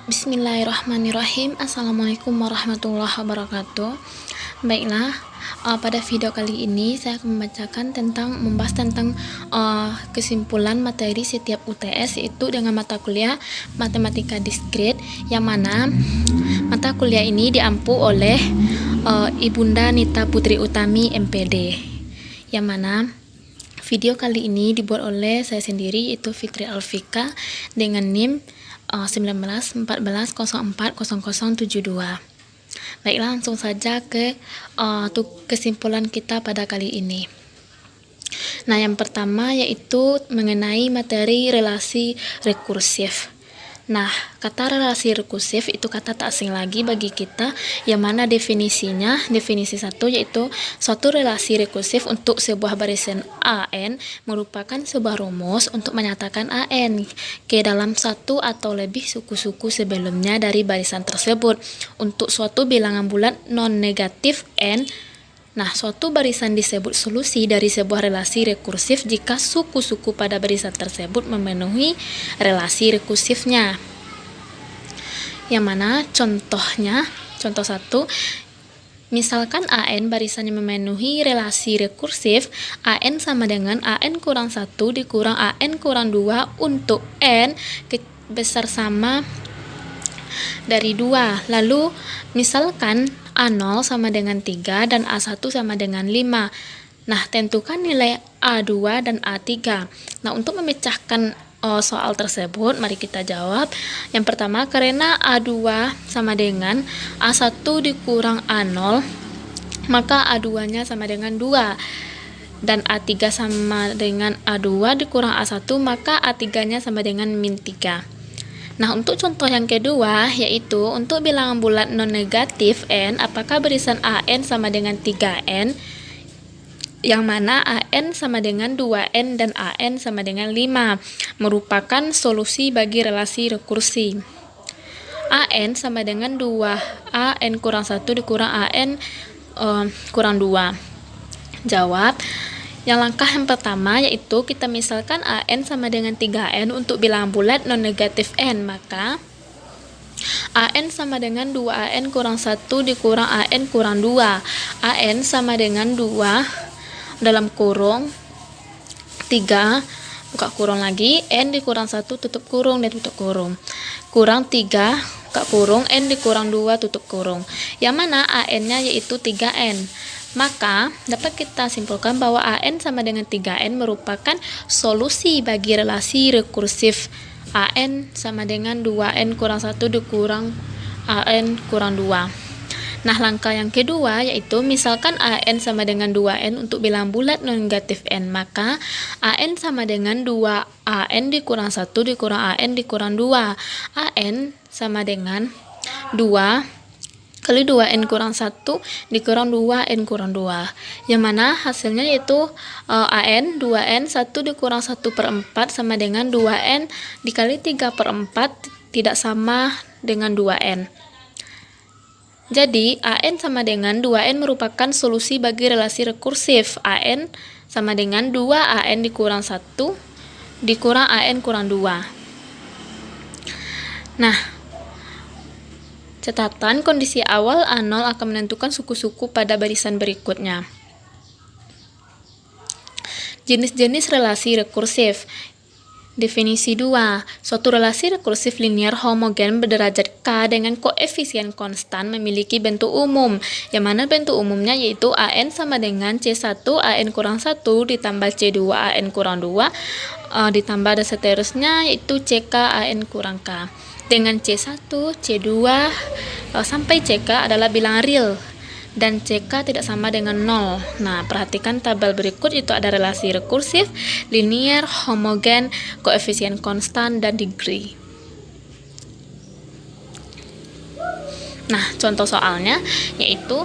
Bismillahirrahmanirrahim. Assalamualaikum warahmatullahi wabarakatuh. Baiklah, pada video kali ini saya akan membahas tentang kesimpulan materi setiap UTS, yaitu dengan mata kuliah Matematika Diskrit, yang mana mata kuliah ini diampu oleh Ibunda Nita Putri Utami MPD, yang mana video kali ini dibuat oleh saya sendiri, yaitu Fitri Alfika, dengan NIM 1914040072. Baiklah, langsung saja ke kesimpulan kita pada kali ini. Nah, yang pertama yaitu mengenai materi relasi rekursif. Nah, kata relasi rekursif itu kata tak asing lagi bagi kita, yang mana definisinya, definisi 1 yaitu suatu relasi rekursif untuk sebuah barisan AN merupakan sebuah rumus untuk menyatakan AN ke dalam satu atau lebih suku-suku sebelumnya dari barisan tersebut untuk suatu bilangan bulat non-negatif N. Nah, suatu barisan disebut solusi dari sebuah relasi rekursif jika suku-suku pada barisan tersebut memenuhi relasi rekursifnya. Yang mana contohnya, contoh 1, misalkan AN barisannya memenuhi relasi rekursif, AN sama dengan AN kurang 1 dikurang AN kurang 2 untuk N besar sama dari 2. Lalu misalkan A0 sama dengan 3 dan A1 sama dengan 5. Nah, tentukan nilai A2 dan A3. Nah, untuk memecahkan soal tersebut, mari kita jawab. Yang pertama, karena A2 sama dengan A1 dikurang A0, maka A2-nya sama dengan 2. Dan A3 sama dengan A2 dikurang A1, maka A3-nya sama dengan min 3. Nah, untuk contoh yang kedua, yaitu untuk bilangan bulat non-negatif N, apakah barisan AN sama dengan 3N, yang mana AN sama dengan 2N dan AN sama dengan 5, merupakan solusi bagi relasi rekursi. AN sama dengan 2AN kurang 1 dikurang AN kurang 2. Jawab. Yang langkah yang pertama yaitu kita misalkan AN sama dengan 3N untuk bilangan bulat non-negatif N, maka AN sama dengan 2AN kurang 1 dikurang AN kurang 2. AN sama dengan 2 dalam kurung 3, buka kurung lagi, N dikurang 1 tutup kurung dan tutup kurung, kurang 3, buka kurung, N dikurang 2 tutup kurung, yang mana AN-nya yaitu 3N. Maka dapat kita simpulkan bahwa AN sama dengan 3N merupakan solusi bagi relasi rekursif AN sama dengan 2N kurang 1 dikurang AN kurang 2. Nah, langkah yang kedua yaitu misalkan AN sama dengan 2N untuk bilangan bulat non-negatif N, maka AN sama dengan 2AN dikurang 1 dikurang AN dikurang 2. AN sama dengan 2 kali 2N kurang 1 dikurang 2N kurang 2, yang mana hasilnya yaitu AN 2N 1 dikurang 1/4 sama dengan 2N dikali 3/4 tidak sama dengan 2N. Jadi AN sama dengan 2N merupakan solusi bagi relasi rekursif. AN sama dengan 2AN dikurang 1 dikurang AN kurang 2. Nah, catatan kondisi awal A0 akan menentukan suku-suku pada barisan berikutnya. Jenis-jenis relasi rekursif. Definisi 2. Suatu relasi rekursif linear homogen berderajat K dengan koefisien konstan memiliki bentuk umum, yang mana bentuk umumnya yaitu AN sama dengan C1 AN kurang 1 ditambah C2 AN kurang 2 ditambah dan seterusnya yaitu CK AN kurang K. Dengan C1, C2 sampai CK adalah bilangan real dan CK tidak sama dengan 0. Nah, perhatikan tabel berikut, itu ada relasi rekursif, linear, homogen, koefisien konstan, dan degree. Nah, contoh soalnya yaitu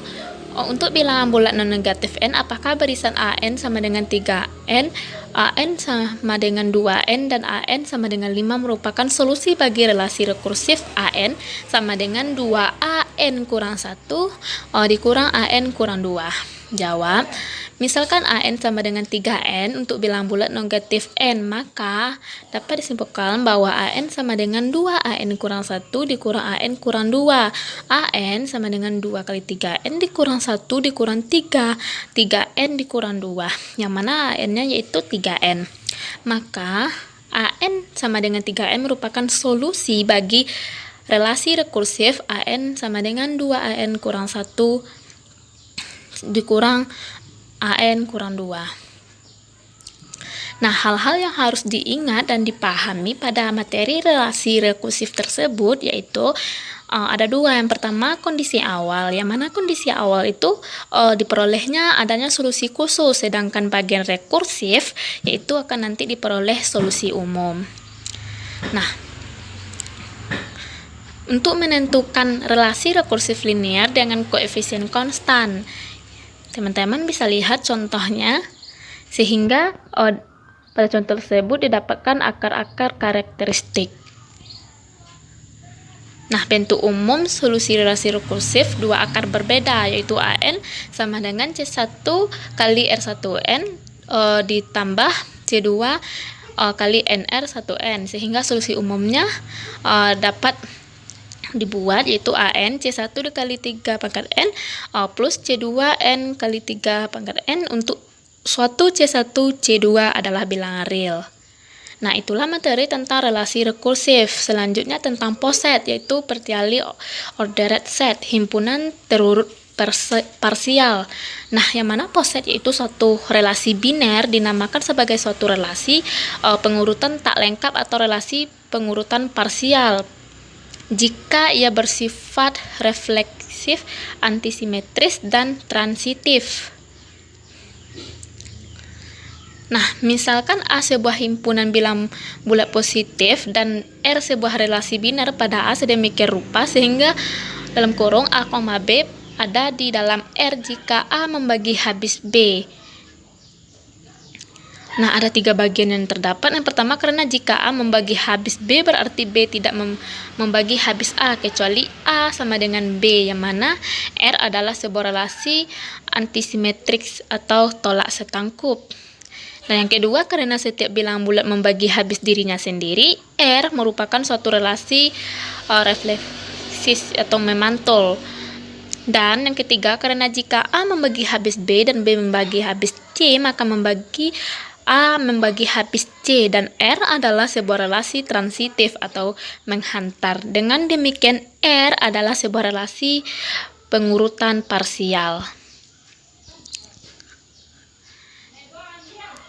untuk bilangan bulat non-negatif N, apakah barisan AN sama dengan 3N, AN sama dengan 2N, dan AN sama dengan 5 merupakan solusi bagi relasi rekursif AN sama dengan 2AN kurang 1 dikurang AN kurang 2. Jawab. Misalkan AN sama dengan 3N untuk bilang bulat negatif N, maka dapat disimpulkan bahwa AN sama dengan 2AN kurang 1 dikurang AN kurang 2. AN sama dengan 2 kali 3N dikurang 1 dikurang 3. 3N dikurang 2, yang mana AN-nya yaitu 3N. Maka AN sama dengan 3N merupakan solusi bagi relasi rekursif AN sama dengan 2AN kurang 1 dikurang AN kurang 2. Nah, hal-hal yang harus diingat dan dipahami pada materi relasi rekursif tersebut yaitu ada dua. Yang pertama, kondisi awal, yang mana kondisi awal itu diperolehnya adanya solusi khusus, sedangkan bagian rekursif yaitu akan nanti diperoleh solusi umum. Nah, untuk menentukan relasi rekursif linear dengan koefisien konstan, teman-teman bisa lihat contohnya, sehingga pada contoh tersebut didapatkan akar-akar karakteristik. Nah, bentuk umum solusi relasi rekursif dua akar berbeda, yaitu AN sama dengan C1 kali R1N ditambah C2 kali NR1N, sehingga solusi umumnya dapat dibuat yaitu AN C1 dikali 3 pangkat N plus C2 N kali 3 pangkat N untuk suatu C1 C2 adalah bilangan real. Nah, itulah materi tentang relasi rekursif. Selanjutnya tentang poset, yaitu partially ordered set, himpunan terurut parsial. Nah, yang mana poset yaitu suatu relasi biner dinamakan sebagai suatu relasi pengurutan tak lengkap atau relasi pengurutan parsial jika ia bersifat refleksif, antisimetris, dan transitif. Nah, misalkan A sebuah himpunan bilang bulat positif dan R sebuah relasi biner pada A sedemikian rupa sehingga dalam kurung A, B ada di dalam R jika A membagi habis B. Nah, ada 3 bagian yang terdapat. Yang pertama, karena jika A membagi habis B berarti B tidak membagi habis A kecuali A sama dengan B, yang mana R adalah sebuah relasi antisimetris atau tolak setangkup. Nah, yang kedua, karena setiap bilangan bulat membagi habis dirinya sendiri, R merupakan suatu relasi refleksis atau memantul. Dan yang ketiga, karena jika A membagi habis B dan B membagi habis C, maka A membagi habis C, dan R adalah sebuah relasi transitif atau menghantar. Dengan demikian, R adalah sebuah relasi pengurutan parsial.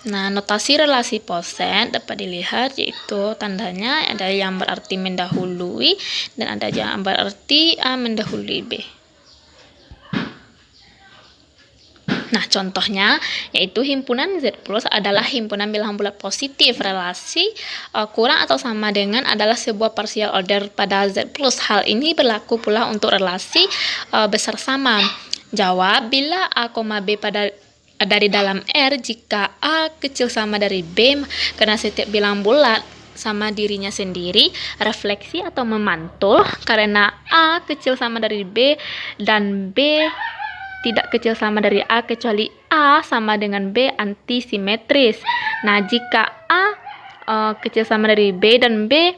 Nah, notasi relasi poset dapat dilihat yaitu tandanya ada yang berarti mendahului dan ada yang berarti A mendahului B. Nah, contohnya yaitu himpunan Z+ adalah himpunan bilangan bulat positif. Relasi kurang atau sama dengan adalah sebuah partial order pada Z+. Hal ini berlaku pula untuk relasi besar sama. Jawab, bila A, B dari dalam R jika A kecil sama dari B, karena setiap bilangan bulat sama dirinya sendiri, refleksi atau memantul karena A kecil sama dari B dan B tidak kecil sama dari A kecuali A sama dengan B antisimetris. Nah, jika A kecil sama dari B dan B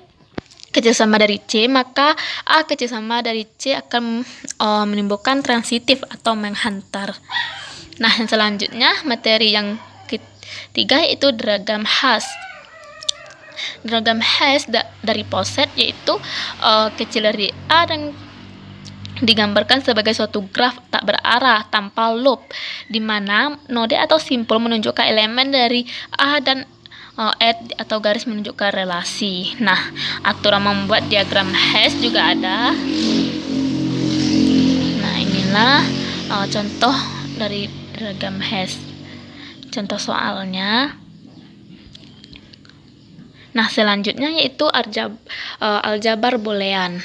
kecil sama dari C, maka A kecil sama dari C akan menimbulkan transitif atau menghantar. Nah, yang selanjutnya materi yang ketiga yaitu diagram Hash. Diagram Hash dari poset yaitu kecil dari A dan digambarkan sebagai suatu graf tak berarah tanpa loop, di mana node atau simpul menunjukkan elemen dari A dan atau garis menunjukkan relasi. Nah, aturan membuat diagram Hash juga ada. Nah, inilah contoh dari diagram Hash. Contoh soalnya. Nah, selanjutnya yaitu aljabar boolean.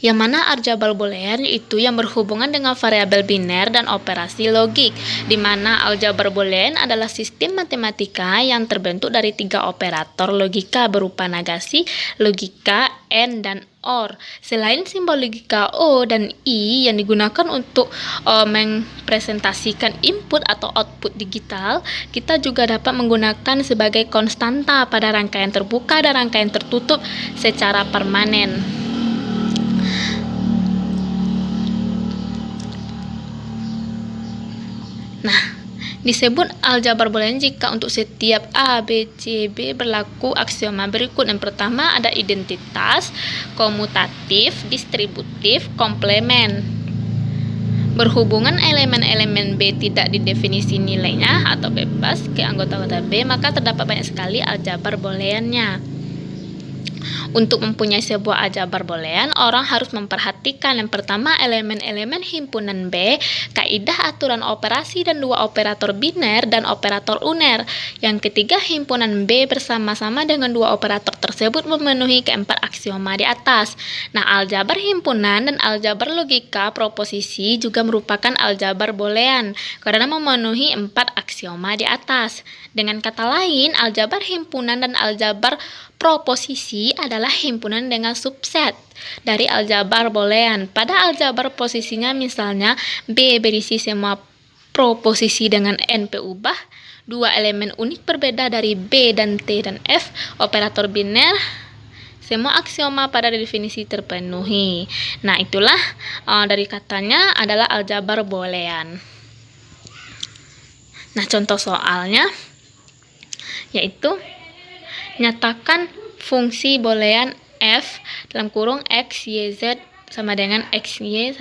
Yang mana aljabar boolean itu yang berhubungan dengan variabel biner dan operasi logik, di mana aljabar boolean adalah sistem matematika yang terbentuk dari 3 operator logika berupa negasi, logika, AND, dan OR. Selain simbol logika O dan I yang digunakan untuk mempresentasikan input atau output digital, kita juga dapat menggunakan sebagai konstanta pada rangkaian terbuka dan rangkaian tertutup secara permanen. Nah, disebut aljabar boolean jika untuk setiap A, B, C, B berlaku aksioma berikut. Yang pertama ada identitas, komutatif, distributif, komplemen. Berhubungan elemen-elemen B tidak didefinisi nilainya atau bebas ke anggota-anggota B, maka terdapat banyak sekali aljabar booleannya. Untuk mempunyai sebuah aljabar boolean, orang harus memperhatikan yang pertama elemen-elemen himpunan B, kaidah aturan operasi dan dua operator biner dan operator uner. Yang ketiga, himpunan B bersama-sama dengan dua operator tersebut memenuhi keempat aksioma di atas. Nah, aljabar himpunan dan aljabar logika proposisi juga merupakan aljabar boolean karena memenuhi empat aksioma di atas. Dengan kata lain, aljabar himpunan dan aljabar proposisi adalah himpunan dengan subset dari aljabar boolean. Pada aljabar posisinya misalnya B berisi semua proposisi dengan NP ubah, dua elemen unik berbeda dari B dan T dan F, operator biner, semua aksioma pada definisi terpenuhi. Nah, itulah dari katanya adalah aljabar boolean. Nah, contoh soalnya yaitu nyatakan fungsi boolean f dalam kurung x, y, z sama dengan x, y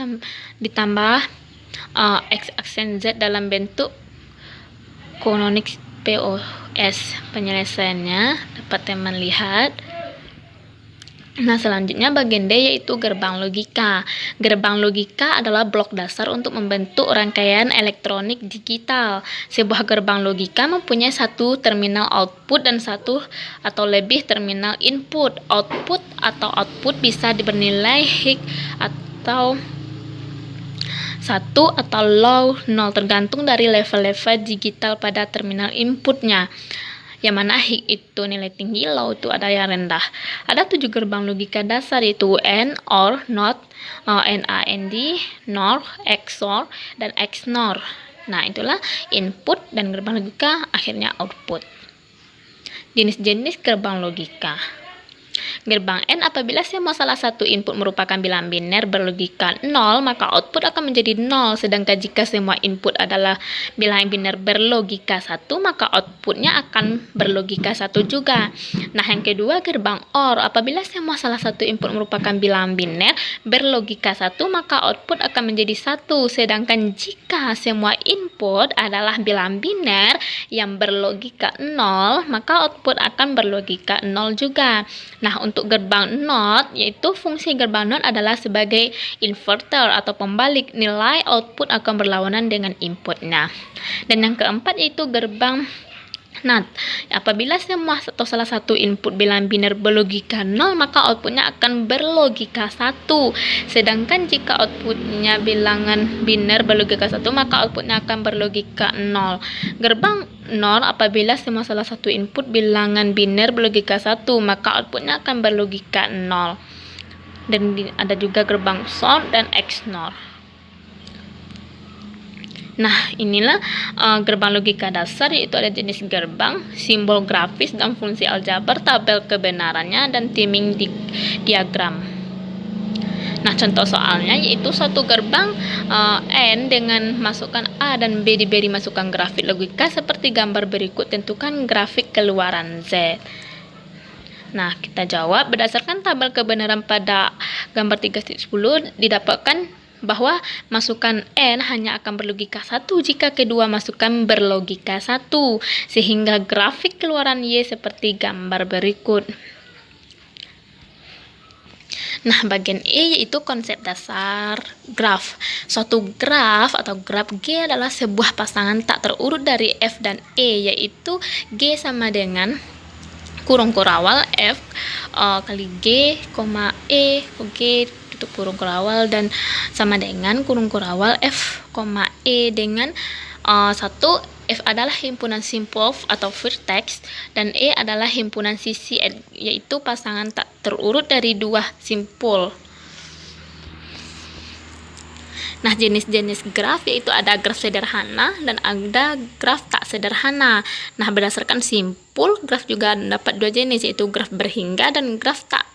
ditambah x aksen z dalam bentuk kononik POS. Penyelesaiannya dapat teman lihat. Nah, selanjutnya bagian D yaitu gerbang logika. Gerbang logika adalah blok dasar untuk membentuk rangkaian elektronik digital. Sebuah gerbang logika mempunyai satu terminal output dan satu atau lebih terminal input. Output bisa bernilai high atau 1 atau low 0 tergantung dari level-level digital pada terminal inputnya. Yang mana high itu nilai tinggi, low itu ada yang rendah. Ada 7 gerbang logika dasar yaitu AND, OR, NOT, NAND, NOR, XOR, dan XNOR. Nah, itulah input dan gerbang logika, akhirnya output. Jenis-jenis gerbang logika. Gerbang N apabila semua salah satu input merupakan bilangan biner berlogika 0, maka output akan menjadi 0. Sedangkan jika semua input adalah bilangan biner berlogika 1, maka outputnya akan berlogika 1 juga. Nah, yang kedua gerbang OR. Apabila semua salah satu input merupakan bilangan biner berlogika 1, maka output akan menjadi 1. Sedangkan jika semua input adalah bilangan biner yang berlogika 0, maka output akan berlogika 0 juga. Nah, untuk gerbang NOT, yaitu fungsi gerbang NOT adalah sebagai inverter atau pembalik, nilai output akan berlawanan dengan inputnya. Dan yang keempat yaitu gerbang NOT. Apabila semua atau salah satu input bilangan biner berlogika 0, maka outputnya akan berlogika 1. Sedangkan jika outputnya bilangan biner berlogika 1, maka outputnya akan berlogika 0. Gerbang NOR apabila semua salah satu input bilangan biner berlogika 1, maka outputnya akan berlogika 0. Dan ada juga gerbang XOR dan XNOR. Nah, inilah gerbang logika dasar, yaitu ada jenis gerbang, simbol grafis dan fungsi aljabar, tabel kebenarannya, dan timing diagram. Nah, contoh soalnya yaitu suatu gerbang N dengan masukan A dan B diberi masukan grafik logika seperti gambar berikut. Tentukan grafik keluaran Z. Nah, kita jawab berdasarkan tabel kebenaran pada gambar 3.10 didapatkan bahwa masukan N hanya akan berlogika 1 jika kedua masukan berlogika 1, sehingga grafik keluaran Y seperti gambar berikut. Nah, bagian E yaitu konsep dasar graf. Suatu graf atau graf G adalah sebuah pasangan tak terurut dari F dan E, yaitu G sama dengan kurung kurawal F kali G, E, G tutup kurung kurawal, dan sama dengan kurung kurawal F, E dengan 1 F adalah himpunan simpul atau vertex, dan E adalah himpunan sisi, yaitu pasangan tak terurut dari dua simpul. Nah, jenis-jenis graf yaitu ada graf sederhana dan ada graf tak sederhana. Nah, berdasarkan simpul, graf juga dapat dua jenis, yaitu graf berhingga dan graf tak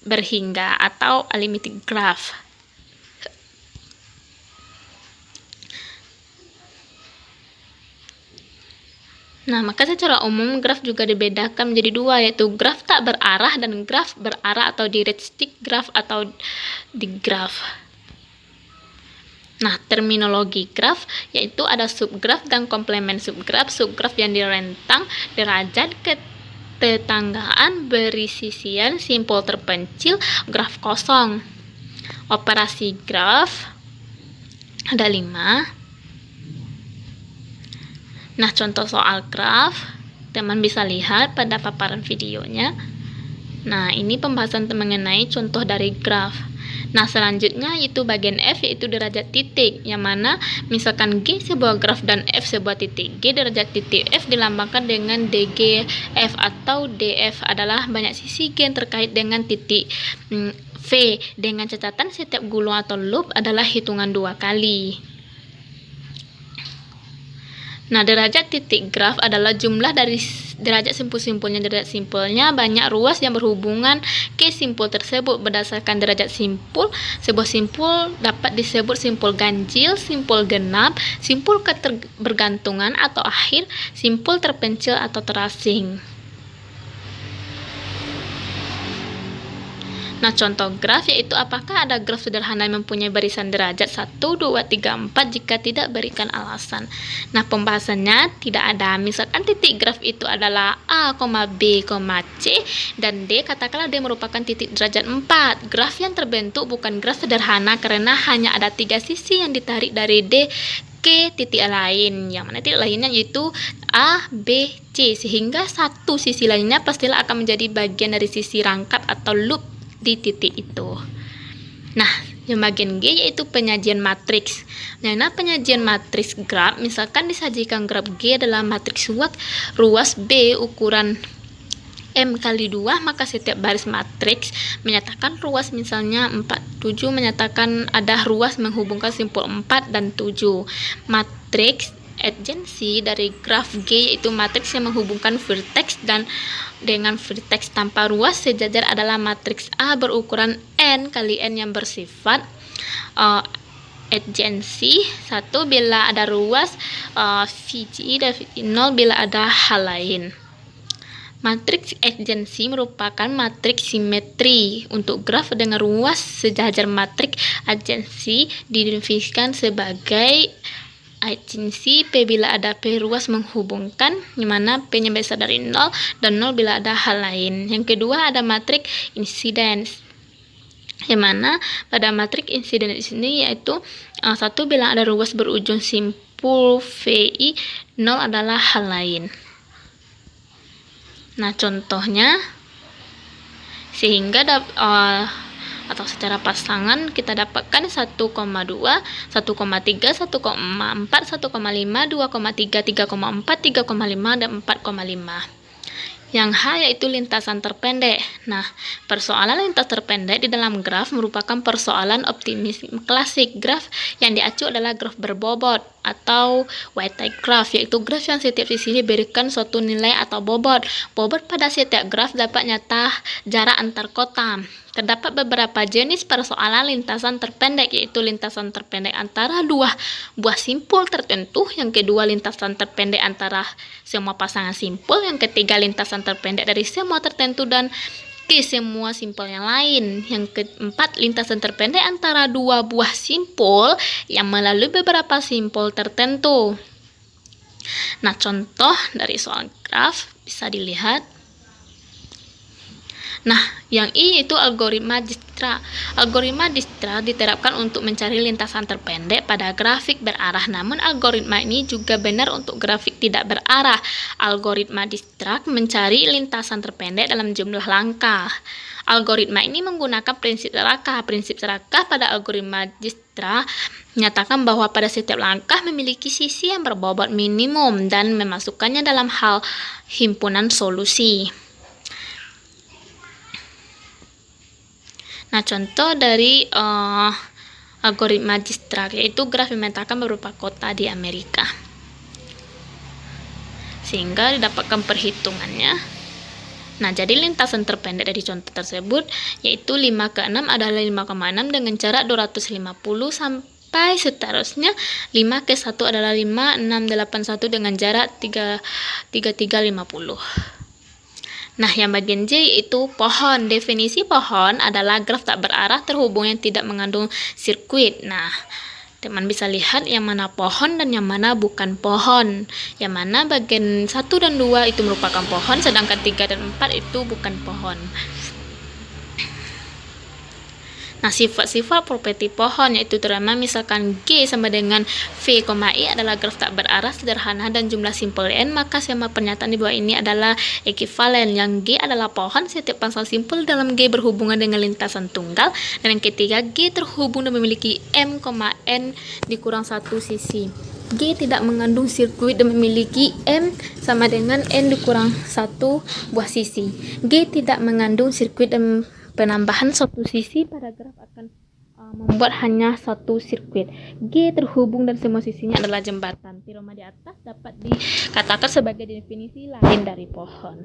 berhingga atau unlimited graph. Nah, maka secara umum graf juga dibedakan menjadi dua, yaitu graf tak berarah dan graf berarah atau direct stick graph atau digraph. Nah, terminologi graf yaitu ada subgraf dan komplement subgraf. Subgraf yang direntang, derajat ketetanggaan, berisisian, simpul terpencil, graf kosong. Operasi graf ada 5. Nah, contoh soal graf teman bisa lihat pada paparan videonya. Nah, ini pembahasan mengenai contoh dari graf. Nah, selanjutnya itu bagian F, yaitu derajat titik, yang mana misalkan G sebuah graf dan F sebuah titik G, derajat titik F dilambangkan dengan DGF atau DF adalah banyak sisi G yang terkait dengan titik V, dengan catatan setiap gulung atau loop adalah hitungan 2 kali. Nah, derajat titik graf adalah jumlah dari derajat simpul-simpulnya. Derajat simpulnya banyak ruas yang berhubungan ke simpul tersebut. Berdasarkan derajat simpul, sebuah simpul dapat disebut simpul ganjil, simpul genap, simpul keterbergantungan atau akhir, simpul terpencil atau terasing. Nah, contoh graf yaitu apakah ada graf sederhana yang mempunyai barisan derajat 1, 2, 3, 4 jika tidak berikan alasan. Nah, pembahasannya tidak ada. Misalkan titik graf itu adalah A, B, C, dan D, katakanlah D merupakan titik derajat 4. Graf yang terbentuk bukan graf sederhana karena hanya ada 3 sisi yang ditarik dari D ke titik lain, yang mana titik lainnya yaitu A, B, C, sehingga satu sisi lainnya pastilah akan menjadi bagian dari sisi rangkap atau loop di titik itu. Nah, yang bagian G yaitu penyajian matriks. Nah, penyajian matriks graf, misalkan disajikan graf G adalah matriks ruas B ukuran M kali 2, maka setiap baris matriks menyatakan ruas, misalnya 4, 7 menyatakan ada ruas menghubungkan simpul 4 dan 7. Matriks adjacensi dari graf G yaitu matriks yang menghubungkan vertex dan dengan vertex tanpa ruas sejajar adalah matriks A berukuran N kali N yang bersifat adjacensi 1 bila ada ruas VG dan 0 bila ada hal lain. Matriks adjacensi merupakan matriks simetri. Untuk graf dengan ruas sejajar, matriks adjacensi didefinisikan sebagai adjacensi P bila ada P ruas menghubungkan, di mana P-nya besar dari 0 dan 0 bila ada hal lain. Yang kedua ada matriks insidence, yang mana pada matriks insidence ini yaitu 1 bila ada ruas berujung simpul VI, 0 adalah hal lain. Nah, contohnya sehingga atau secara pasangan kita dapatkan 1,2, 1,3, 1,4, 1,5, 2,3, 3,4, 3,5, dan 4,5. Yang H yaitu lintasan terpendek. Nah, persoalan lintas terpendek di dalam graf merupakan persoalan optimisme klasik. Graf yang diacu adalah graf berbobot atau weighted graph, yaitu graf yang setiap sisi diberikan suatu nilai atau bobot. Bobot pada setiap graf dapat nyata jarak antar kota. Terdapat beberapa jenis persoalan lintasan terpendek, yaitu lintasan terpendek antara dua buah simpul tertentu, yang kedua lintasan terpendek antara semua pasangan simpul, yang ketiga lintasan terpendek dari semua tertentu dan ke semua simpul yang lain, yang keempat lintasan terpendek antara dua buah simpul yang melalui beberapa simpul tertentu. Nah, contoh dari soal graf bisa dilihat. Nah, yang I itu algoritma Dijkstra. Algoritma Dijkstra diterapkan untuk mencari lintasan terpendek pada grafik berarah, namun algoritma ini juga benar untuk grafik tidak berarah. Algoritma Dijkstra mencari lintasan terpendek dalam jumlah langkah. Algoritma ini menggunakan prinsip serakah. Prinsip serakah pada algoritma Dijkstra menyatakan bahwa pada setiap langkah memiliki sisi yang berbobot minimum dan memasukkannya dalam hal himpunan solusi. Nah, contoh dari algoritma Dijkstra yaitu graf memetakan beberapa kota di Amerika, sehingga didapatkan perhitungannya. Nah, jadi lintasan terpendek dari contoh tersebut yaitu 5 ke 6 adalah 5,6 dengan jarak 250 sampai seterusnya 5 ke 1 adalah 5, 6, 8, 1 dengan jarak 3,350. Nah, yang bagian J yaitu pohon. Definisi pohon adalah graf tak berarah terhubung yang tidak mengandung sirkuit. Nah, teman bisa lihat yang mana pohon dan yang mana bukan pohon. Yang mana bagian 1 dan 2 itu merupakan pohon, sedangkan 3 dan 4 itu bukan pohon. Nah, sifat-sifat properti pohon yaitu terutama misalkan G sama dengan V, I adalah graf tak berarah sederhana dan jumlah simpel N, maka semua pernyataan di bawah ini adalah ekivalen. Yang G adalah pohon, setiap pangsa simpel dalam G berhubungan dengan lintasan tunggal, dan yang ketiga G terhubung dan memiliki M, N dikurang 1 sisi. G tidak mengandung sirkuit dan memiliki M sama dengan N dikurang 1 buah sisi. G tidak mengandung sirkuit dan penambahan satu sisi pada graf akan membuat hanya satu sirkuit. G terhubung dan semua sisinya adalah jembatan. Teorema di atas dapat dikatakan sebagai definisi lain dari pohon.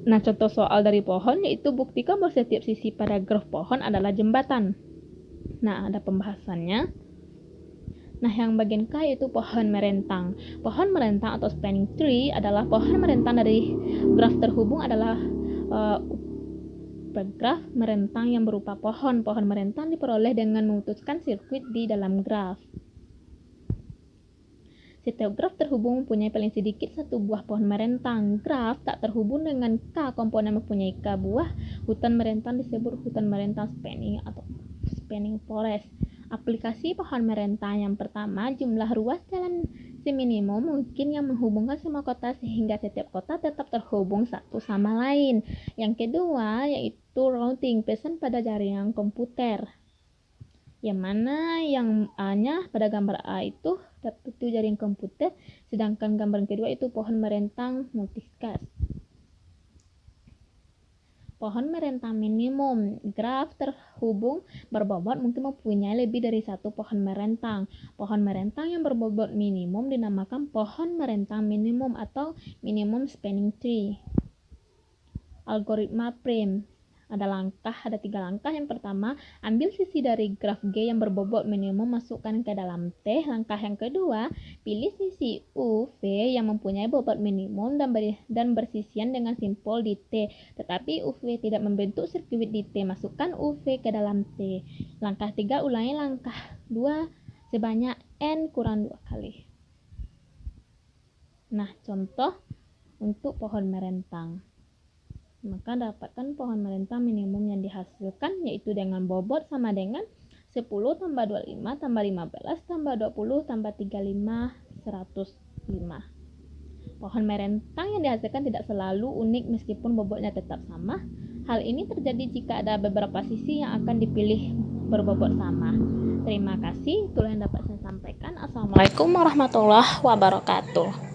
Nah, contoh soal dari pohon yaitu buktikan bahwa setiap sisi pada graf pohon adalah jembatan. Nah, ada pembahasannya. Nah, yang bagian K yaitu pohon merentang. Pohon merentang atau spanning tree adalah pohon merentang dari graf terhubung adalah graf merentang yang berupa pohon. Pohon merentang diperoleh dengan memutuskan sirkuit di dalam graf. Setiap graf terhubung mempunyai paling sedikit satu buah pohon merentang. Graf tak terhubung dengan K komponen mempunyai K buah hutan merentang disebut hutan merentang spanning atau spanning forest. Aplikasi pohon merentang yang pertama, jumlah ruas jalan seminimum mungkin yang menghubungkan semua kota sehingga setiap kota tetap terhubung satu sama lain. Yang kedua yaitu routing, pesan pada jaringan komputer. Yang mana yang A-nya pada gambar A itu jaringan komputer, sedangkan gambar kedua itu pohon merentang multicast. Pohon merentang minimum, graf terhubung berbobot mungkin mempunyai lebih dari satu pohon merentang. Pohon merentang yang berbobot minimum dinamakan pohon merentang minimum atau minimum spanning tree. Algoritma Prim. Ada 3 langkah. Yang pertama, ambil sisi dari graf G yang berbobot minimum, masukkan ke dalam T. Langkah yang kedua, pilih sisi U, V yang mempunyai bobot minimum dan bersisian dengan simpul di T. Tetapi U, V tidak membentuk sirkuit di T. Masukkan U, V ke dalam T. Langkah 3, ulangi langkah 2 sebanyak N kurang 2 kali. Nah, contoh untuk pohon merentang. Maka dapatkan pohon merentang minimum yang dihasilkan yaitu dengan bobot sama dengan 10 tambah 25 tambah 15 tambah 20 tambah 35 105. Pohon merentang yang dihasilkan tidak selalu unik meskipun bobotnya tetap sama. Hal ini terjadi jika ada beberapa sisi yang akan dipilih berbobot sama. Terima kasih, itulah yang dapat saya sampaikan. Assalamualaikum warahmatullahi wabarakatuh.